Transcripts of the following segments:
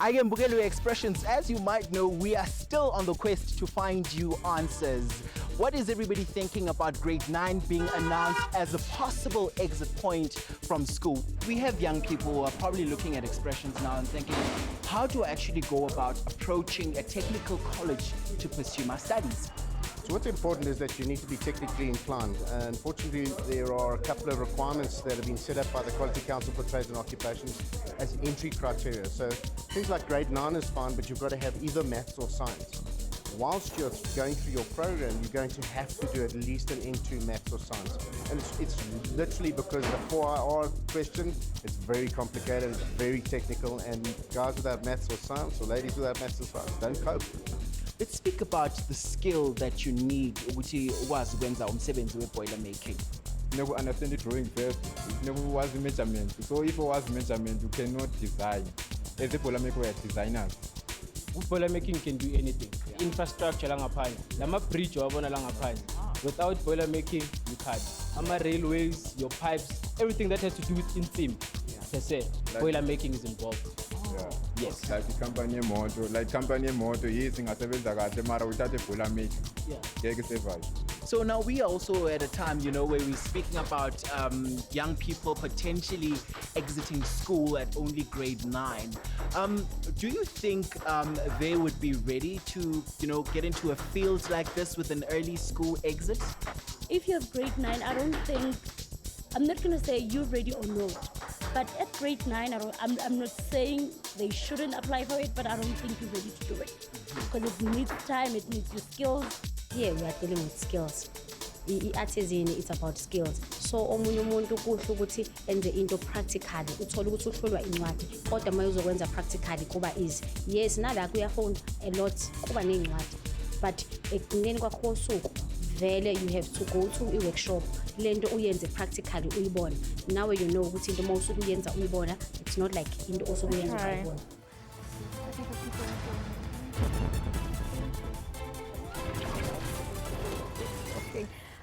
I am Bugelu Expressions. As you might know, we are still on the quest to find you answers. What is everybody thinking about grade 9 being announced as a possible exit point from school? We have young people who are probably looking at Expressions now and thinking, how do I actually go about approaching a technical college to pursue my studies? So what's important is that you need to be technically inclined. Unfortunately, there are a couple of requirements that have been set up by the Quality Council for Trades and Occupations as entry criteria. So things like grade 9 is fine, but you've got to have either maths or science. Whilst you're going through your program, you're going to have to do at least an N2 maths or science. And it's literally because the 4IR question, it's very complicated, it's very technical, and guys without maths or science, or ladies without maths or science, don't cope. Let's speak about the skill that you need ukuthi wazi ukwenza umsebenzi we-boiler making. You never understand the drawing first, you never was the measurement. So if it was measurement, you cannot design. As a boiler maker, we are designers. Boiler making can do anything. Yeah. Infrastructure lang ngaphandle. Lama bridge wabona lang ngaphandle. Without boiler making, you can't. Ama railways, your pipes, everything that has to do with insim. Per se, boiler making is involved. Yeah. Yes. Like the company motto, yes, ingasebenza kahle mara uthathe boiler making. Yeah. Ngeke survive. So now we are also at a time, where we're speaking about young people potentially exiting school at only grade 9. Do you think they would be ready to, get into a field like this with an early school exit? If you have grade 9, I'm not going to say you're ready or not. But at grade 9, I'm not saying they shouldn't apply for it, but I don't think you're ready to do it. Because it needs time, it needs your skills. Here we are dealing with skills. It's about skills. So omunye umuntu kuhle ukuthi enze into practically, uthola ukuthi uhlolwa incwadi. Kodwa mayuzokwenza practically kuba easy. Yes, nala kuyafunda a lot kuba nencwadi. But ekugcineni kwakho kosuku vele you have to go to a workshop. Lento uyenze practically uyibona. Now you know ukuthi into mawusuku uyenza uyibona. It's not like into also uyenza uyibona.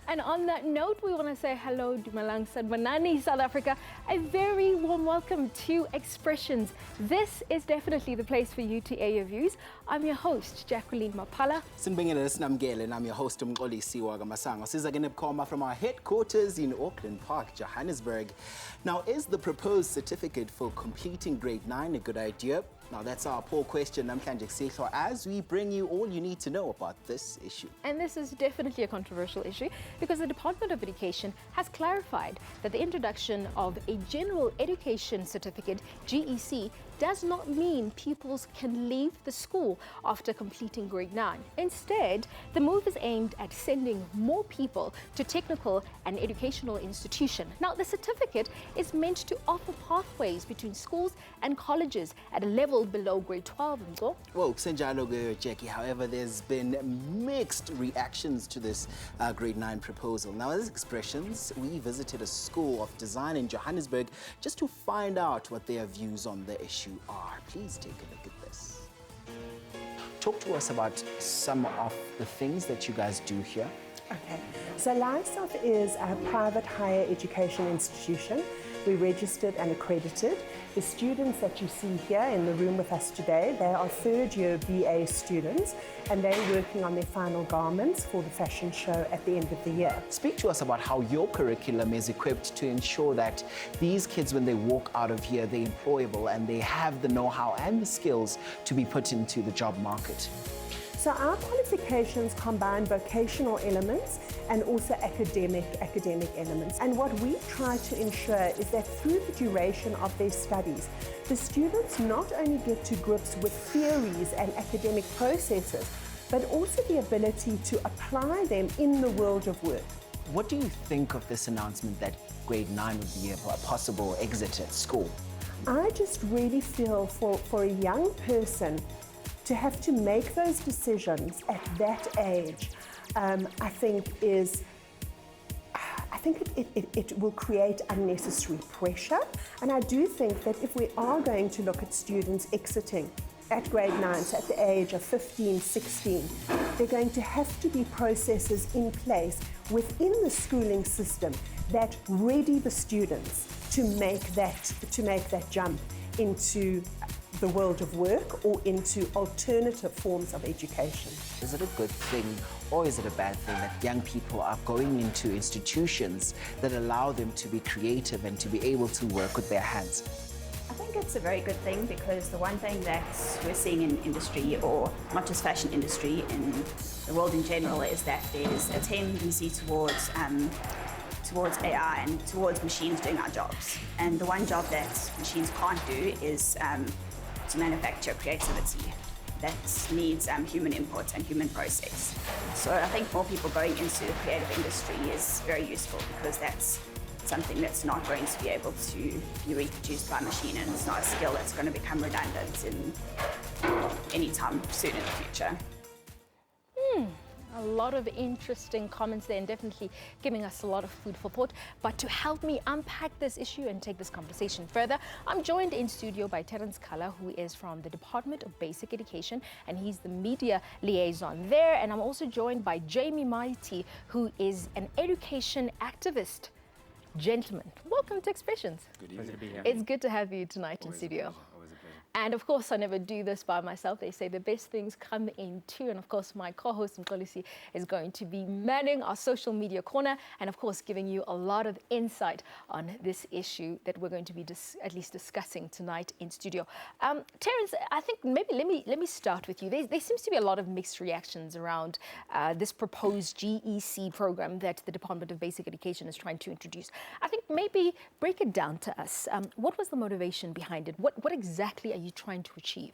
And on that note, we want to say hello to Dumalang Sanbanani, South Africa. A very warm welcome to Expressions. This is definitely the place for you to air your views. I'm your host, Jacqueline Mapala. Sinibingelele Sinamgele, and I'm your host, Umxolisi Wagamasango. Sizakene bukhoma from our headquarters in Auckland Park, Johannesburg. Now, is the proposed certificate for completing grade 9 a good idea? Now, that's our poll question, namhlanje sihlo, as we bring you all you need to know about this issue. And this is definitely a controversial issue because the Department of Education has clarified that the introduction of a General Education Certificate, GEC, does not mean pupils can leave the school after completing grade 9. Instead, the move is aimed at sending more people to technical and educational institutions. Now, the certificate is meant to offer pathways between schools and colleges at a level below grade 12. Well, Senjalo Jackie, however, there's been mixed reactions to this grade 9 proposal. Now, as Expressions, we visited a school of design in Johannesburg just to find out what their views on the issue are. Please take a look at this. Talk to us about some of the things that you guys do here. Okay, so Livesoft is a private higher education institution. We're registered and accredited. The students that you see here in the room with us today, they are third-year BA students, and they're working on their final garments for the fashion show at the end of the year. Speak to us about how your curriculum is equipped to ensure that these kids, when they walk out of here, they're employable and they have the know-how and the skills to be put into the job market. So our qualifications combine vocational elements and also academic elements. And what we try to ensure is that through the duration of their studies, the students not only get to grips with theories and academic processes, but also the ability to apply them in the world of work. What do you think of this announcement that grade 9 would be a possible exit at school? I just really feel for a young person to have to make those decisions at that age, I think it will create unnecessary pressure. And I do think that if we are going to look at students exiting at grade 9, so at the age of 15, 16, there are going to have to be processes in place within the schooling system that ready the students to make that jump into the world of work or into alternative forms of education. Is it a good thing or is it a bad thing that young people are going into institutions that allow them to be creative and to be able to work with their hands? I think it's a very good thing, because the one thing that we're seeing in industry, or not just fashion industry, in the world in general, is that there's a tendency towards AI and towards machines doing our jobs. And the one job that machines can't do is to manufacture creativity that needs human input and human process. So I think more people going into the creative industry is very useful, because that's something that's not going to be able to be reproduced by a machine, and it's not a skill that's going to become redundant in any time soon in the future. A lot of interesting comments there, and definitely giving us a lot of food for thought. But to help me unpack this issue and take this conversation further, I'm joined in studio by Terence Kala, who is from the Department of Basic Education, and he's the media liaison there. And I'm also joined by Jamie Mighty, who is an education activist. Gentlemen, welcome to Expressions. Good evening. To be here. It's good to have you tonight in studio. Always a pleasure. And of course, I never do this by myself. They say the best things come in two. And of course, my co-host Mkolisi is going to be manning our social media corner, and of course, giving you a lot of insight on this issue that we're going to be at least discussing tonight in studio. Terence, I think maybe let me start with you. There seems to be a lot of mixed reactions around this proposed GEC program that the Department of Basic Education is trying to introduce. I think maybe break it down to us. What was the motivation behind it? What exactly are you trying to achieve?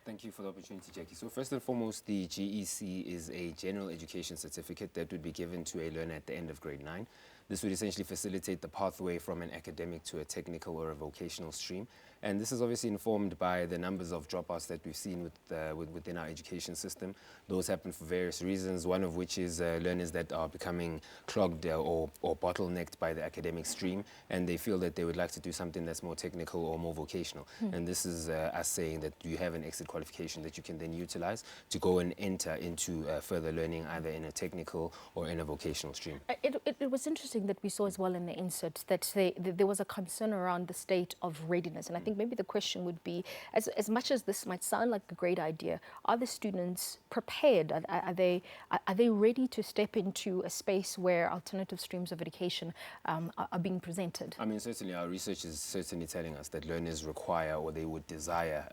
Thank you for the opportunity, Jackie. So first and foremost, the GEC is a general education certificate that would be given to a learner at the end of grade 9. This would essentially facilitate the pathway from an academic to a technical or a vocational stream. And this is obviously informed by the numbers of dropouts that we've seen within our education system. Those happen for various reasons, one of which is learners that are becoming clogged or bottlenecked by the academic stream, and they feel that they would like to do something that's more technical or more vocational. And this is us saying that you have an exit qualification that you can then utilize to go and enter into further learning, either in a technical or in a vocational stream. It was interesting that we saw as well in the insert that there was a concern around the state of readiness, and I think maybe the question would be, as much as this might sound like a great idea, are the students prepared? Are they ready to step into a space where alternative streams of education are being presented? I mean, certainly our research is certainly telling us that learners require, or they would desire,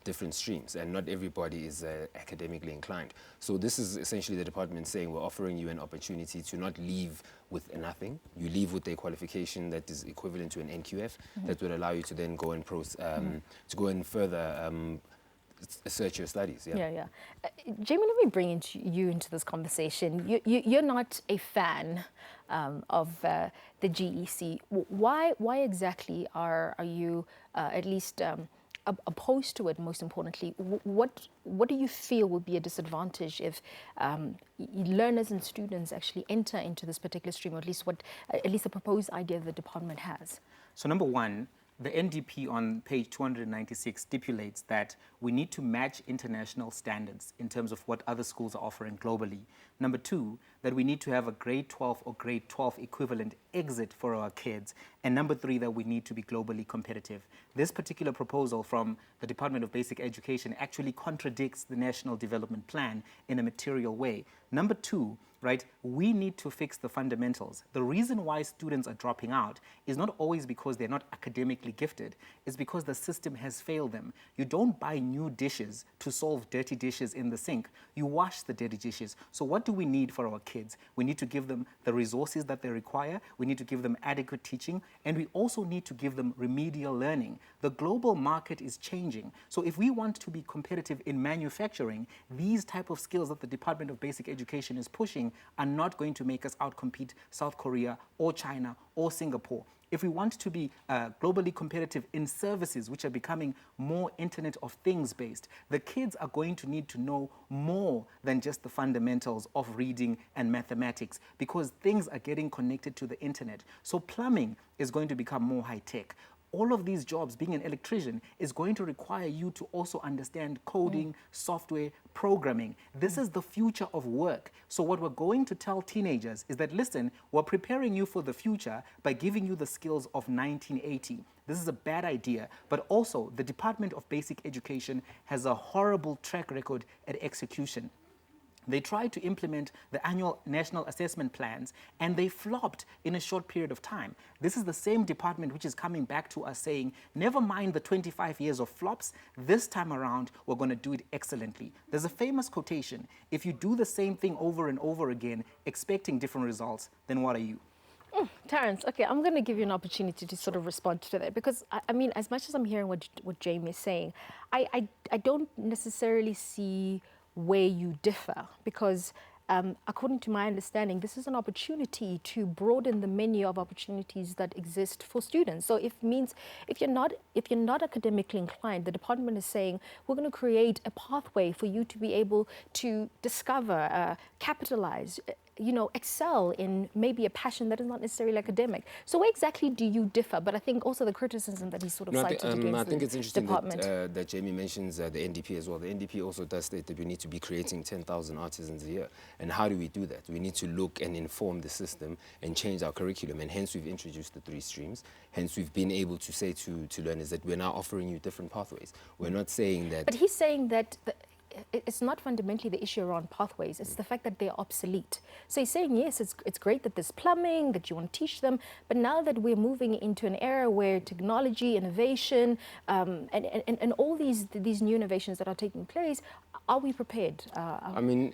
different streams, and not everybody is academically inclined. So this is essentially the department saying we're offering you an opportunity to not leave with nothing. You leave with a qualification that is equivalent to an NQF that would allow you to then go and to go and further search your studies. Yeah. Jamie, let me bring you into this conversation. You're not a fan of the GEC. Why exactly are you at least opposed to it? Most importantly, what do you feel would be a disadvantage if learners and students actually enter into this particular stream, or at least the proposed idea the department has? So number one, the NDP on page 296 stipulates that we need to match international standards in terms of what other schools are offering globally. Number two, that we need to have a grade 12 or grade 12 equivalent exit for our kids. And number three, that we need to be globally competitive. This particular proposal from the Department of Basic Education actually contradicts the National Development Plan in a material way. Number two, right, we need to fix the fundamentals. The reason why students are dropping out is not always because they're not academically gifted, it's because the system has failed them. You don't buy new dishes to solve dirty dishes in the sink. You wash the dirty dishes. So what do we need for our kids? We need to give them the resources that they require. We need to give them adequate teaching, and we also need to give them remedial learning. The global market is changing. So if we want to be competitive in manufacturing, these type of skills that the Department of Basic Education is pushing are not going to make us outcompete South Korea or China or Singapore. If we want to be globally competitive in services which are becoming more Internet of Things based, the kids are going to need to know more than just the fundamentals of reading and mathematics, because things are getting connected to the internet. So plumbing is going to become more high tech. all of these jobs, being an electrician, is going to require you to also understand coding, software, programming. This is the future of work. So what we're going to tell teenagers is that, listen, we're preparing you for the future by giving you the skills of 1980. This is a bad idea, but also the Department of Basic Education has a horrible track record at execution. They tried to implement the annual national assessment plans, and they flopped in a short period of time. This is the same department which is coming back to us saying, never mind the 25 years of flops, this time around, we're going to do it excellently. There's a famous quotation, if you do the same thing over and over again, expecting different results, then what are you? Terence, okay, I'm going to give you an opportunity to sort of respond to that, because, I mean, as much as I'm hearing what Jamie is saying, I don't necessarily see where you differ, because according to my understanding, this is an opportunity to broaden the menu of opportunities that exist for students. So if you're not academically inclined, the department is saying we're going to create a pathway for you to be able to discover, capitalize, excel in maybe a passion that is not necessarily academic. So where exactly do you differ? But I think also the criticism that he sort of cited against I think it's interesting department. that Jamie mentions the NDP as well. The NDP also does state that we need to be creating 10,000 artisans a year. And how do we do that? We need to look and inform the system and change our curriculum. And hence we've introduced the 3 streams. Hence we've been able to say to learners that we're now offering you different pathways. We're not saying that... But he's saying that... it's not fundamentally the issue around pathways, it's the fact that they're obsolete. So he's saying, yes, it's great that there's plumbing, that you want to teach them, but now that we're moving into an era where technology, innovation, and all these new innovations that are taking place, are we prepared? I mean,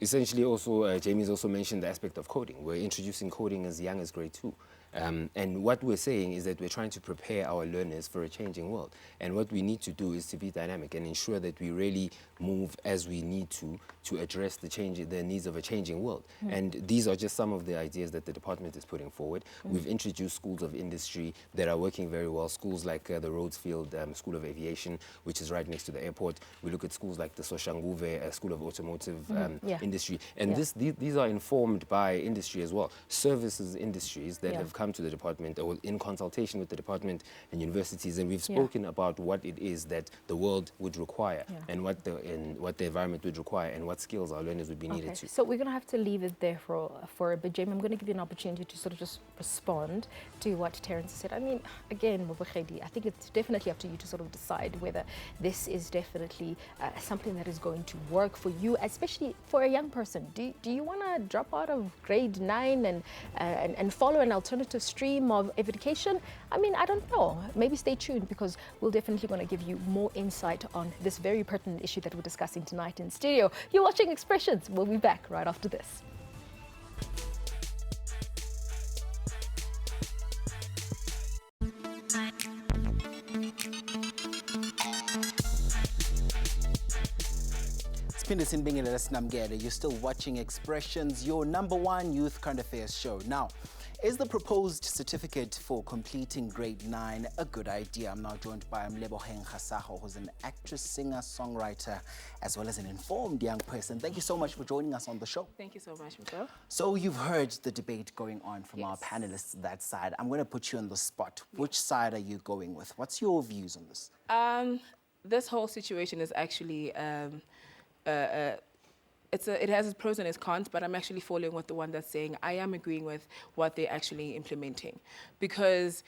essentially also, Jamie's also mentioned the aspect of coding. We're introducing coding as young as grade 2. And what we're saying is that we're trying to prepare our learners for a changing world. And what we need to do is to be dynamic and ensure that we really move as we need to address the needs of a changing world. And these are just some of the ideas that the department is putting forward. We've introduced schools of industry that are working very well. Schools like the Rhodesfield School of Aviation, which is right next to the airport. We look at schools like the Soshanguve School of Automotive Industry. And these are informed by industry as well. Services industries that have come to the department or in consultation with the department and universities, and we've spoken about what it is that the world would require and what the environment would require and what skills our learners would be needed to. So we're going to have to leave it there for a bit. Jamie, I'm going to give you an opportunity to sort of just respond to what Terence said. I mean, again, I think it's definitely up to you to sort of decide whether this is definitely something that is going to work for you, especially for a young person. Do you want to drop out of grade 9 and follow an alternative stream of education? I mean, I don't know. Maybe stay tuned, because we're definitely going to give you more insight on this very pertinent issue that we're discussing tonight in studio. You're watching Expressions. We'll be back right after this. You're still watching Expressions, your #1 youth current affairs show. Now, is the proposed certificate for completing grade 9 a good idea? I'm now joined by Mleboheng Khasaho, who's an actress, singer, songwriter, as well as an informed young person. Thank you so much for joining us on the show. Thank you so much, Michelle. So you've heard the debate going on from our panelists that side. I'm going to put you on the spot. Which side are you going with? What's your views on this? This whole situation is actually it has its pros and its cons, but I'm actually falling with the one that's saying I am agreeing with what they're actually implementing, because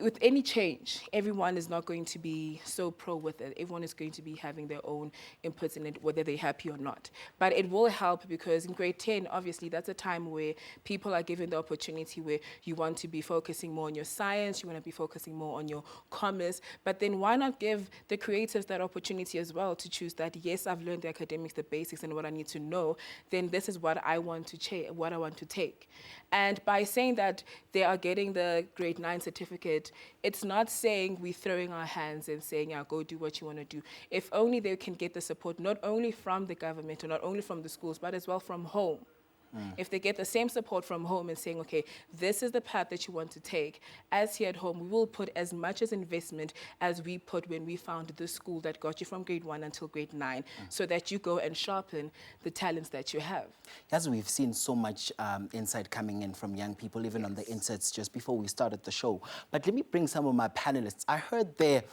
with any change, everyone is not going to be so pro with it. Everyone is going to be having their own inputs in it, whether they're happy or not. But it will help, because in grade 10, obviously, that's a time where people are given the opportunity where you want to be focusing more on your science, you want to be focusing more on your commerce. But then why not give the creatives that opportunity as well to choose that, yes, I've learned the academics, the basics, and what I need to know, then this is what I want to what I want to take. And by saying that they are getting the grade 9 certificate, it's not saying we're throwing our hands and saying, yeah, go do what you want to do. If only they can get the support, not only from the government or not only from the schools, but as well from home. If they get the same support from home and saying, okay, this is the path that you want to take, as here at home, we will put as much as investment as we put when we found the school that got you from grade 1 until grade 9, so that you go and sharpen the talents that you have. As we've seen so much insight coming in from young people, even on the inserts just before we started the show. But let me bring some of my panelists. I heard there,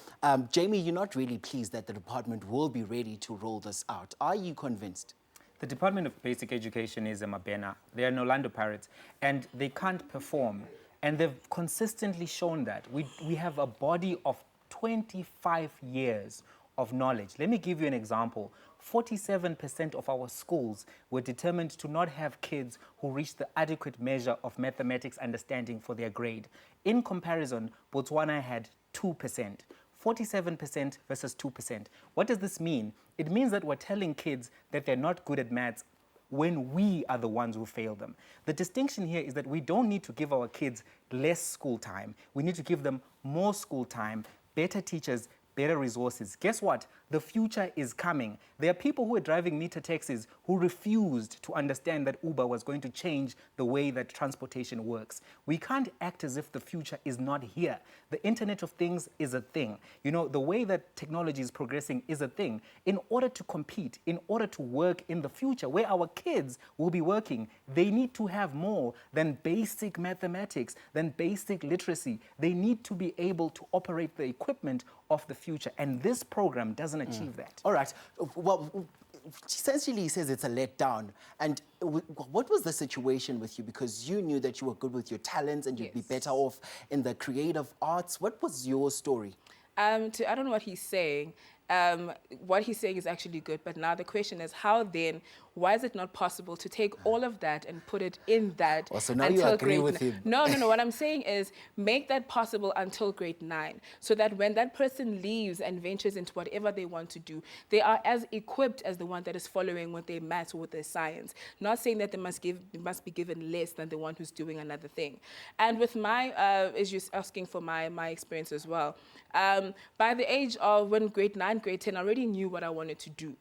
Jamie, you're not really pleased that the department will be ready to roll this out. Are you convinced? The Department of Basic Education is a Mabena. They are an Orlando Pirates, and they can't perform. And they've consistently shown that. We have a body of 25 years of knowledge. Let me give you an example. 47% of our schools were determined to not have kids who reached the adequate measure of mathematics understanding for their grade. In comparison, Botswana had 2%. 47% versus 2%. What does this mean? It means that we're telling kids that they're not good at maths when we are the ones who fail them. The distinction here is that we don't need to give our kids less school time. We need to give them more school time, better teachers, better resources. Guess what? The future is coming. There are people who are driving meter taxis who refused to understand that Uber was going to change the way that transportation works. We can't act as if the future is not here. The Internet of Things is a thing. You know, the way that technology is progressing is a thing. In order to compete, in order to work in the future where our kids will be working, they need to have more than basic mathematics, than basic literacy. They need to be able to operate the equipment of the future. And this program doesn't achieve that. All right. Well, essentially, he says it's a letdown. And what was the situation with you? Because you knew that you were good with your talents and you'd be better off in the creative arts. What was your story? I don't know what he's saying. What he's saying is actually good, but now the question is, how then, why is it not possible to take all of that and put it in that so now you agree with him. No, what I'm saying is make that possible until grade 9, so that when that person leaves and ventures into whatever they want to do, they are as equipped as the one that is following with their maths or with their science. Not saying that they must be given less than the one who's doing another thing. And with my, as you're asking for my experience as well, by the age of when grade 9, grade 10, I already knew what I wanted to do.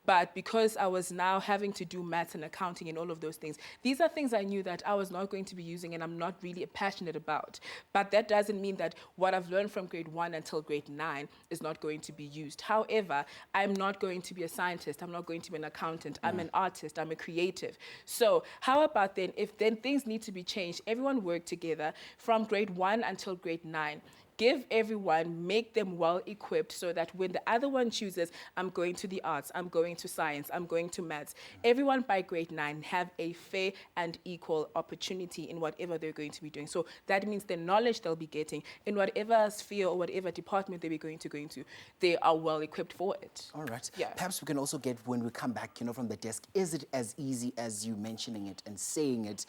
But because I was now having to do maths and accounting and all of those things, these are things I knew that I was not going to be using and I'm not really passionate about. But that doesn't mean that what I've learned from grade 1 until grade 9 is not going to be used. However, I'm not going to be a scientist. I'm not going to be an accountant. I'm an artist. I'm a creative. So how about then, if then things need to be changed, everyone work together from grade 1 until grade 9. Give everyone, make them well equipped so that when the other one chooses, I'm going to the arts, I'm going to science, I'm going to maths, everyone by grade 9 have a fair and equal opportunity in whatever they're going to be doing. So that means the knowledge they'll be getting in whatever sphere or whatever department they'll be going to go into, they are well equipped for it. All right. Yeah. Perhaps we can also get, when we come back, from the desk, is it as easy as you mentioning it and saying it,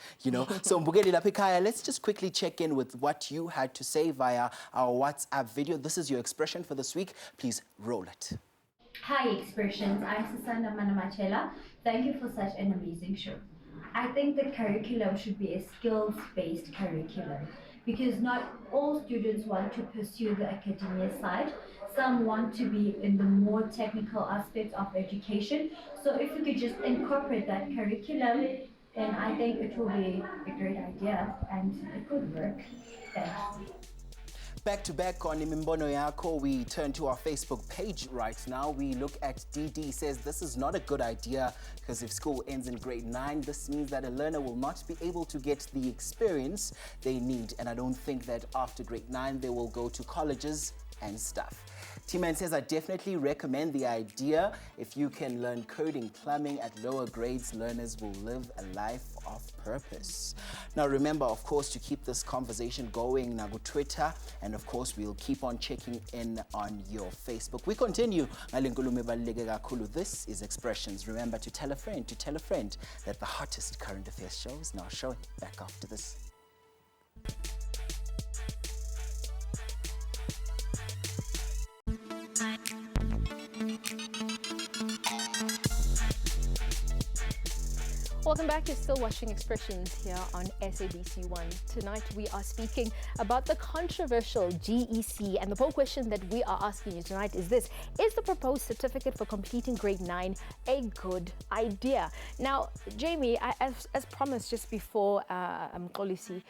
So Mbugeli Lapikaya, let's just quickly check in with what you had to say via our WhatsApp video. This is your expression for this week. Please roll it. Hi Expressions, I'm Susana Manamachela. Thank you for such an amazing show. I think the curriculum should be a skills-based curriculum because not all students want to pursue the academia side. Some want to be in the more technical aspects of education. So if we could just incorporate that curriculum, then I think it will be a great idea and it could work. Thanks. Back to back on Imimbono Yako, we turn to our Facebook page right now. We look at DD says this is not a good idea because if school ends in grade 9, this means that a learner will not be able to get the experience they need. And I don't think that after grade 9, they will go to colleges and stuff. T-Man says, I definitely recommend the idea. If you can learn coding, plumbing at lower grades, learners will live a life of purpose. Now remember, of course, to keep this conversation going, Nagu Twitter, and of course, we'll keep on checking in on your Facebook. We continue. This is Expressions. Remember to tell a friend that the hottest current affairs show is now showing. Back after this. Welcome back. You're still watching Expressions here on SABC 1. Tonight we are speaking about the controversial GEC, and the poll question that we are asking you tonight is this: is the proposed certificate for completing grade 9 a good idea? Now, Jamie, as promised just before Mxolisi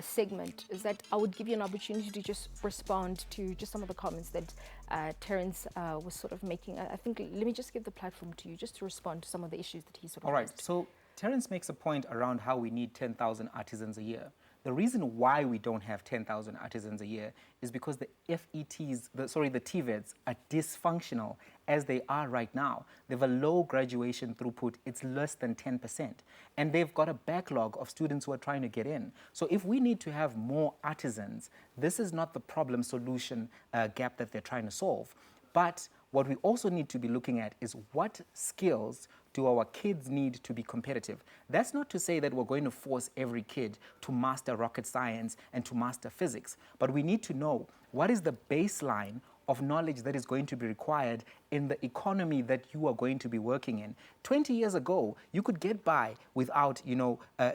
segment, is that I would give you an opportunity to just respond to just some of the comments that Terence was sort of making. I think, let me just give the platform to you just to respond to some of the issues that he sort of All right, raised. so Terence makes a point around how we need 10,000 artisans a year. The reason why we don't have 10,000 artisans a year is because the FETs, the TVETs are dysfunctional as they are right now. They have a low graduation throughput. It's less than 10%. And they've got a backlog of students who are trying to get in. So if we need to have more artisans, this is not the problem-solution gap that they're trying to solve. But what we also need to be looking at is what skills do our kids need to be competitive. That's not to say that we're going to force every kid to master rocket science and to master physics, but we need to know what is the baseline of knowledge that is going to be required in the economy that you are going to be working in. 20 years ago, you could get by without,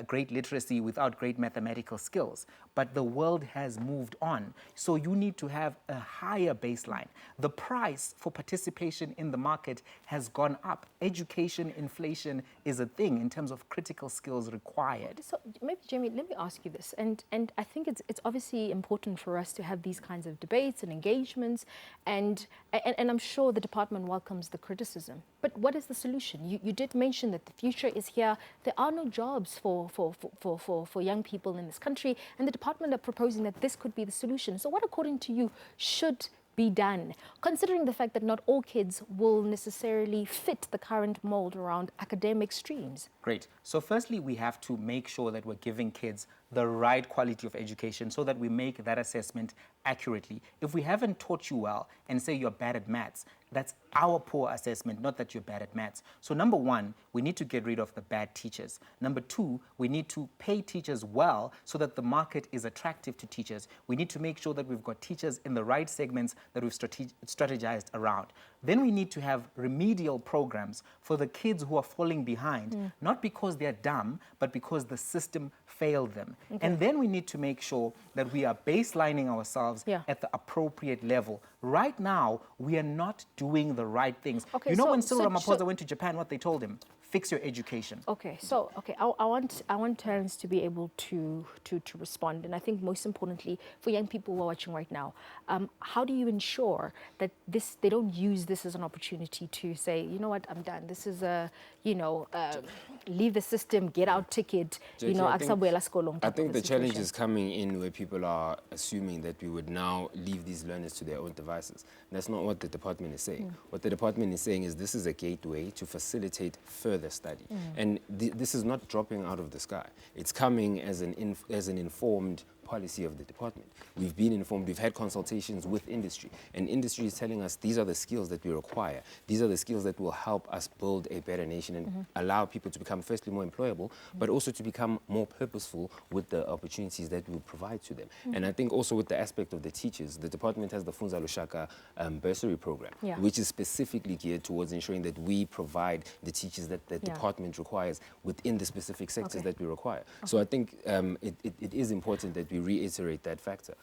great literacy, without great mathematical skills. But the world has moved on. So you need to have a higher baseline. The price for participation in the market has gone up. Education inflation is a thing in terms of critical skills required. So maybe, Jamie, let me ask you this. And I think it's obviously important for us to have these kinds of debates and engagements. And I'm sure the department welcomes the criticism. But what is the solution? You did mention that the future is here. There are no jobs for young people in this country, and the department are proposing that this could be the solution. So what, according to you, should be done, considering the fact that not all kids will necessarily fit the current mold around academic streams? Great. So firstly, we have to make sure that we're giving kids the right quality of education so that we make that assessment accurately. If we haven't taught you well and say you're bad at maths, that's our poor assessment, not that you're bad at maths. So number one, we need to get rid of the bad teachers. Number two, we need to pay teachers well so that the market is attractive to teachers. We need to make sure that we've got teachers in the right segments that we've strategized around. Then we need to have remedial programs for the kids who are falling behind, not because they're dumb, but because the system failed them. Okay. And then we need to make sure that we are baselining ourselves at the appropriate level. Right now, we are not doing the right things. Okay, you know, when Cyril Ramaphosa went to Japan, what they told him? Fix your education. Okay, so I want Terence to be able to respond, and I think most importantly for young people who are watching right now, how do you ensure that they don't use this as an opportunity to say, you know what, I'm done. This is a leave the system, get out ticket. JK, I think the challenge is coming in where people are assuming that we would now leave these learners to their own devices. That's not what the department is saying. What the department is saying is this is a gateway to facilitate further study. And this is not dropping out of the sky. It's coming as an informed policy of the department. We've been informed, we've had consultations with industry, and industry is telling us these are the skills that we require. These are the skills that will help us build a better nation and allow people to become firstly more employable, but also to become more purposeful with the opportunities that we provide to them. And I think also with the aspect of the teachers, the department has the Funza Lushaka bursary program, which is specifically geared towards ensuring that we provide the teachers that the department requires within the specific sectors that we require. So I think it is important that we reiterate that factor.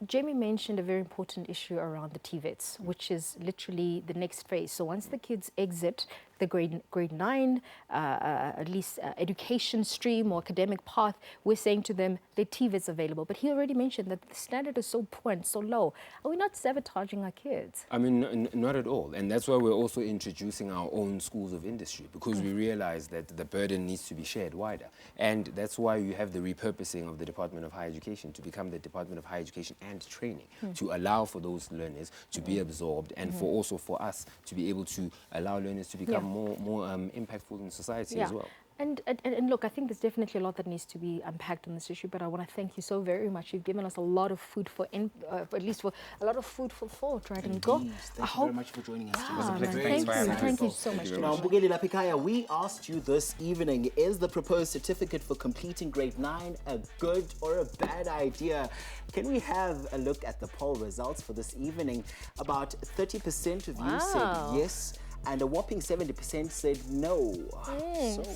Jamie mentioned a very important issue around the TVETs, which is literally the next phase. So once the kids exit the grade 9, at least education stream or academic path, we're saying to them, the TVETs available. But he already mentioned that the standard is so poor and so low. Are we not sabotaging our kids? I mean, not at all. And that's why we're also introducing our own schools of industry, because we realize that the burden needs to be shared wider. And that's why you have the repurposing of the Department of Higher Education to become the Department of Higher Education and Training, to allow for those learners to be absorbed and for us to be able to allow learners to become more impactful in society as well. And look, I think there's definitely a lot that needs to be unpacked on this issue, but I want to thank you so very much. You've given us a lot of food at least for a lot of food for thought, right? And go. Thank you very much for joining us. Thank you so much. Now, Mbugeli Lapikaya, we asked you this evening, is the proposed certificate for completing grade 9 a good or a bad idea? Can we have a look at the poll results for this evening? About 30% of you said yes. and a whopping 70% said no.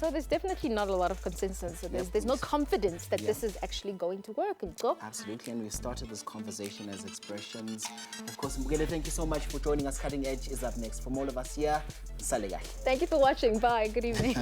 So there's definitely not a lot of consensus. So there's no confidence that this is actually going to work. Absolutely, and we've started this conversation as expressions. Of course, Mbukele, thank you so much for joining us. Cutting Edge is up next. From all of us here, Salegai. Thank you for watching. Bye. Good evening.